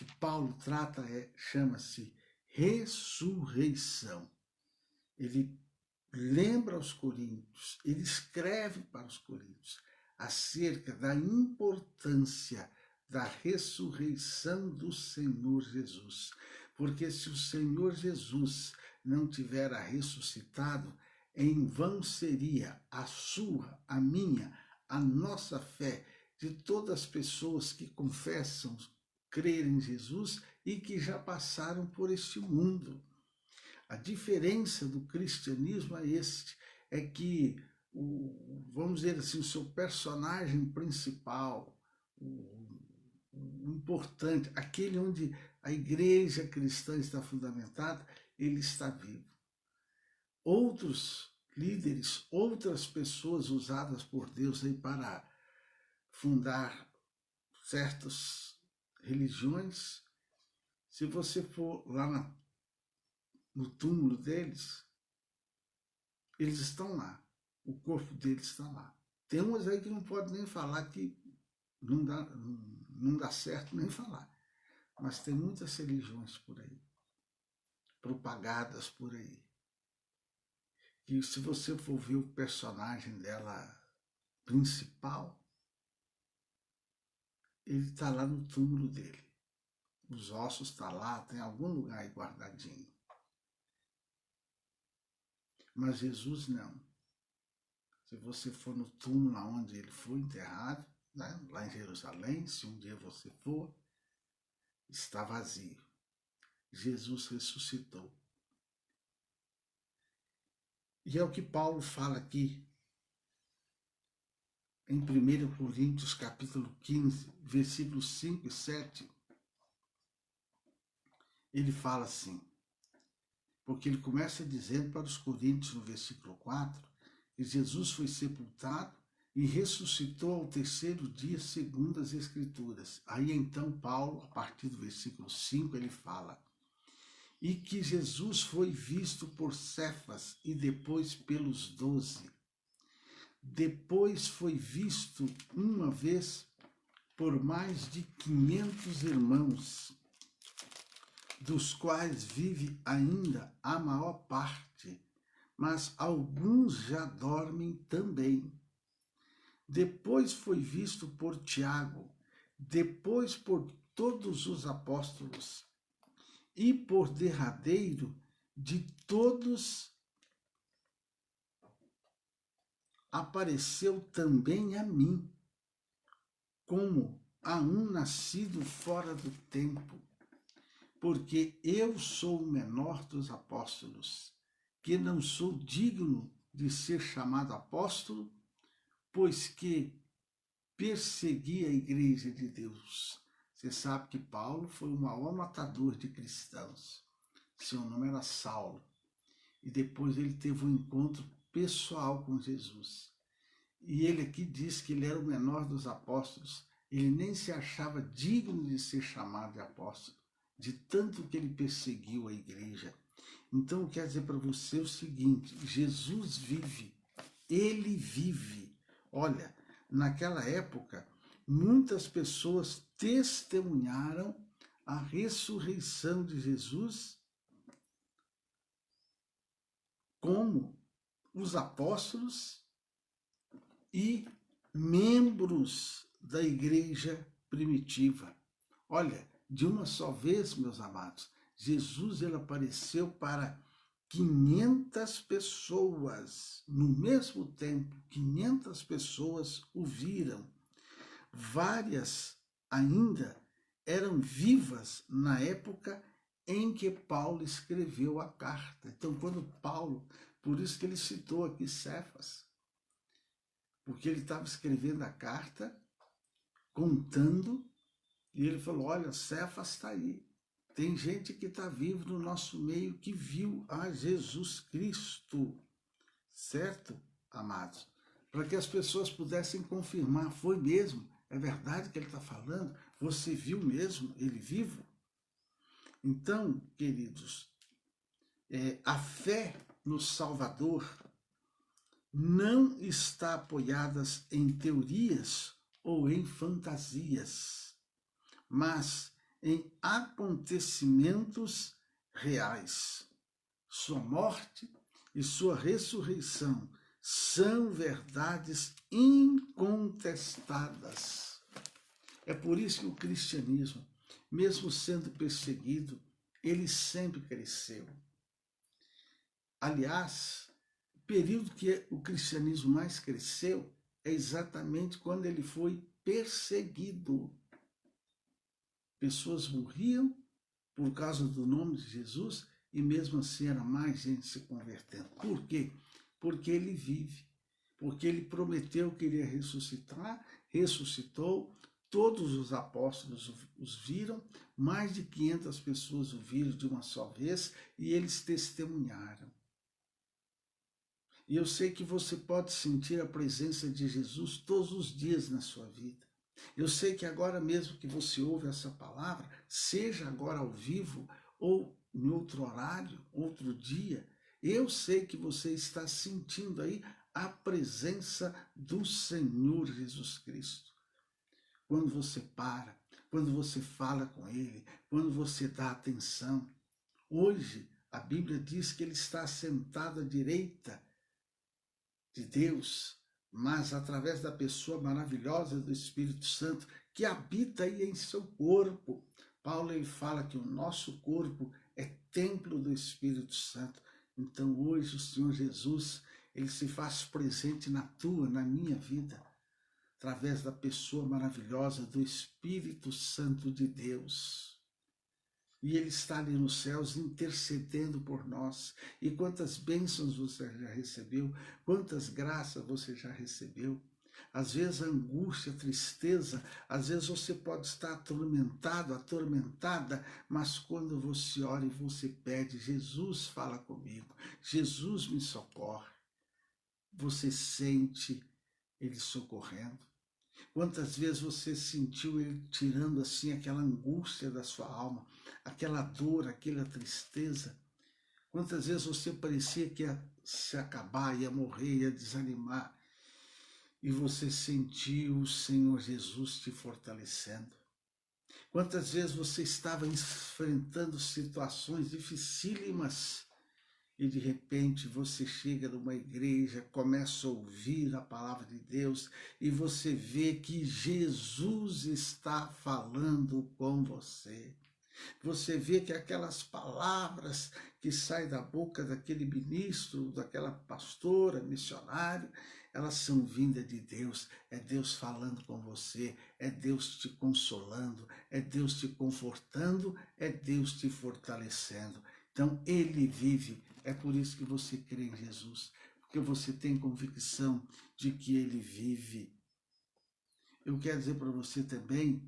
que Paulo trata chama-se ressurreição. Ele lembra aos coríntios, ele escreve para os coríntios acerca da importância da ressurreição do Senhor Jesus. Porque se o Senhor Jesus não tivera ressuscitado, em vão seria a sua, a minha, a nossa fé, de todas as pessoas que confessam crer em Jesus e que já passaram por este mundo. A diferença do cristianismo é que, vamos dizer assim, o seu personagem principal, o importante, aquele onde a igreja cristã está fundamentada, ele está vivo. Outros líderes, outras pessoas usadas por Deus aí para fundar certas religiões, se você for lá no túmulo deles, eles estão lá, o corpo deles está lá. Tem umas aí que não pode nem falar, que não dá certo nem falar, mas tem muitas religiões por aí, propagadas por aí, que se você for ver o personagem dela principal, ele está lá no túmulo dele. Os ossos estão lá, tem algum lugar aí guardadinho. Mas Jesus não. Se você for no túmulo onde ele foi enterrado, né, lá em Jerusalém, se um dia você for, está vazio. Jesus ressuscitou. E é o que Paulo fala aqui, em 1 Coríntios capítulo 15, versículos 5 e 7, ele fala assim, porque ele começa dizendo para os coríntios no versículo 4, que Jesus foi sepultado e ressuscitou ao terceiro dia segundo as Escrituras. Aí então Paulo, a partir do versículo 5, ele fala, e que Jesus foi visto por Cefas e depois pelos 12. Depois foi visto uma vez por mais de 500 irmãos, dos quais vive ainda a maior parte, mas alguns já dormem também. Depois foi visto por Tiago, depois por todos os apóstolos, e por derradeiro de todos apareceu também a mim, como a um nascido fora do tempo, porque eu sou o menor dos apóstolos, que não sou digno de ser chamado apóstolo, pois que persegui a igreja de Deus. Você sabe que Paulo foi o maior matador de cristãos. Seu nome era Saulo. E depois ele teve um encontro pessoal com Jesus. E ele aqui diz que ele era o menor dos apóstolos. Ele nem se achava digno de ser chamado de apóstolo, de tanto que ele perseguiu a igreja. Então, quer dizer para você o seguinte, Jesus vive, ele vive. Olha, naquela época, muitas pessoas testemunharam a ressurreição de Jesus, como os apóstolos e membros da igreja primitiva. Olha, de uma só vez, meus amados, Jesus ele apareceu para 500 pessoas, no mesmo tempo, 500 pessoas o viram. Várias ainda eram vivas na época em que Paulo escreveu a carta. Então, quando Paulo, por isso que ele citou aqui Cefas, porque ele estava escrevendo a carta, contando, e ele falou, olha, Cefas está aí. Tem gente que está vivo no nosso meio que viu a Jesus Cristo, certo, amados? Para que as pessoas pudessem confirmar, foi mesmo, é verdade que ele está falando? Você viu mesmo ele vivo? Então, queridos, a fé no Salvador não está apoiada em teorias ou em fantasias, mas em acontecimentos reais. Sua morte e sua ressurreição são verdades incontestadas. É por isso que o cristianismo, mesmo sendo perseguido, ele sempre cresceu. Aliás, o período que o cristianismo mais cresceu é exatamente quando ele foi perseguido. Pessoas morriam por causa do nome de Jesus e mesmo assim era mais gente se convertendo. Por quê? Porque ele vive, porque ele prometeu que ele ia ressuscitar, ressuscitou, todos os apóstolos os viram, mais de 500 pessoas o viram de uma só vez e eles testemunharam. E eu sei que você pode sentir a presença de Jesus todos os dias na sua vida. Eu sei que agora mesmo que você ouve essa palavra, seja agora ao vivo ou em outro horário, outro dia, eu sei que você está sentindo aí a presença do Senhor Jesus Cristo. Quando você para, quando você fala com Ele, quando você dá atenção. Hoje, a Bíblia diz que Ele está sentado à direita de Deus, mas através da pessoa maravilhosa do Espírito Santo que habita aí em seu corpo. Paulo ele fala que o nosso corpo é templo do Espírito Santo. Então hoje o Senhor Jesus, ele se faz presente na tua, na minha vida, através da pessoa maravilhosa do Espírito Santo de Deus. E Ele está ali nos céus intercedendo por nós. E quantas bênçãos você já recebeu, quantas graças você já recebeu. Às vezes a angústia, a tristeza, às vezes você pode estar atormentado, atormentada, mas quando você ora e você pede, Jesus fala comigo, Jesus me socorre, você sente Ele socorrendo. Quantas vezes você sentiu Ele tirando assim aquela angústia da sua alma, aquela dor, aquela tristeza? Quantas vezes você parecia que ia se acabar, ia morrer, ia desanimar, e você sentiu o Senhor Jesus te fortalecendo? Quantas vezes você estava enfrentando situações dificílimas, e de repente você chega numa igreja, começa a ouvir a palavra de Deus e você vê que Jesus está falando com você. Você vê que aquelas palavras que saem da boca daquele ministro, daquela pastora, missionário, elas são vindas de Deus. É Deus falando com você, é Deus te consolando, é Deus te confortando, é Deus te fortalecendo. Então Ele vive. É por isso que você crê em Jesus, porque você tem convicção de que Ele vive. Eu quero dizer para você também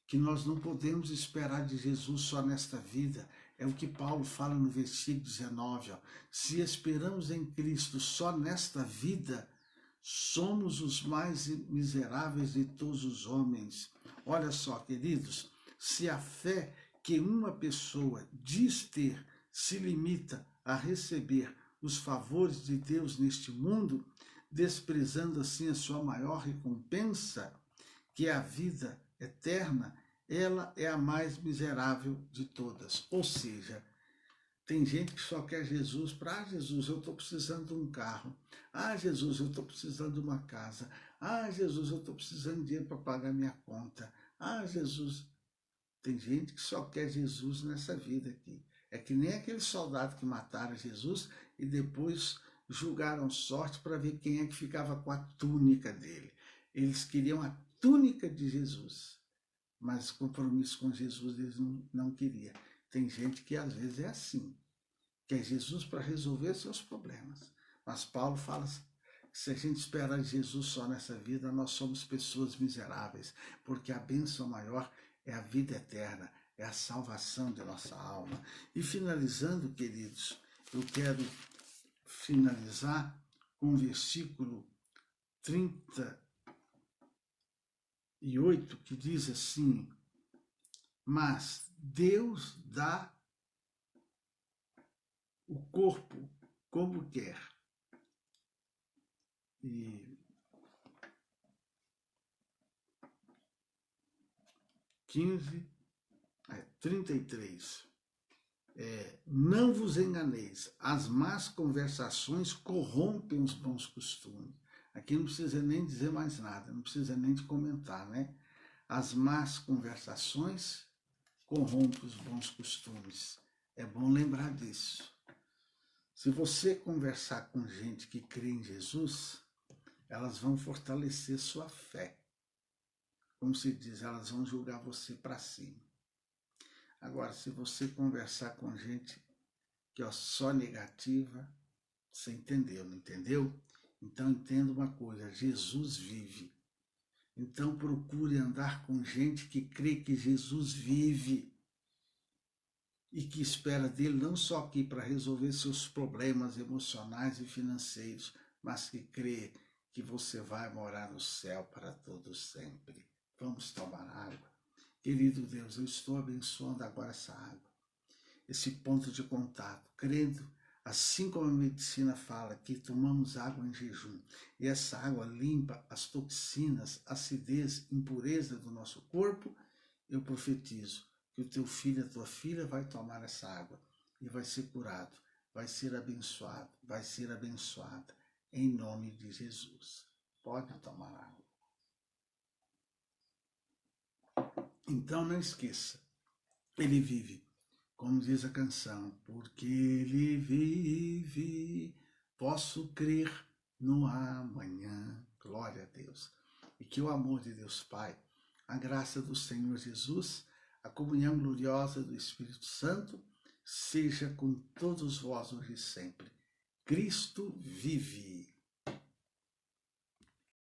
que nós não podemos esperar de Jesus só nesta vida. É o que Paulo fala no versículo 19. Ó. Se esperamos em Cristo só nesta vida, somos os mais miseráveis de todos os homens. Olha só, queridos, se a fé que uma pessoa diz ter se limita a receber os favores de Deus neste mundo, desprezando assim a sua maior recompensa, que é a vida eterna, ela é a mais miserável de todas. Ou seja, tem gente que só quer Jesus para, Jesus, eu estou precisando de um carro. Jesus, eu estou precisando de uma casa. Jesus, eu estou precisando de dinheiro para pagar minha conta. Jesus. Tem gente que só quer Jesus nessa vida aqui. É que nem aquele soldado que mataram Jesus e depois julgaram sorte para ver quem é que ficava com a túnica dele. Eles queriam a túnica de Jesus, mas compromisso com Jesus eles não queriam. Tem gente que às vezes é assim, quer Jesus para resolver seus problemas. Mas Paulo fala que se a gente esperar Jesus só nessa vida, nós somos pessoas miseráveis, porque a bênção maior é a vida eterna, é a salvação de nossa alma. E finalizando, queridos, eu quero finalizar com o versículo 38, que diz assim: mas Deus dá o corpo como quer. E 15, 33. Não vos enganeis, as más conversações corrompem os bons costumes. Aqui não precisa nem dizer mais nada, não precisa nem de comentar, né? As más conversações corrompem os bons costumes. É bom lembrar disso. Se você conversar com gente que crê em Jesus, elas vão fortalecer sua fé. Como se diz, elas vão julgar você para cima. Agora, se você conversar com gente que é só negativa, você entendeu, não entendeu? Então entenda uma coisa, Jesus vive. Então procure andar com gente que crê que Jesus vive e que espera dele não só aqui para resolver seus problemas emocionais e financeiros, mas que crê que você vai morar no céu para todo sempre. Vamos tomar água. Querido Deus, eu estou abençoando agora essa água, esse ponto de contato, crendo, assim como a medicina fala, que tomamos água em jejum, e essa água limpa as toxinas, acidez, impureza do nosso corpo, eu profetizo que o teu filho, a tua filha vai tomar essa água e vai ser curado, vai ser abençoado, vai ser abençoada, em nome de Jesus. Pode tomar água. Então não esqueça, ele vive, como diz a canção, porque ele vive, posso crer no amanhã. Glória a Deus. E que o amor de Deus Pai, a graça do Senhor Jesus, a comunhão gloriosa do Espírito Santo, seja com todos vós hoje e sempre. Cristo vive.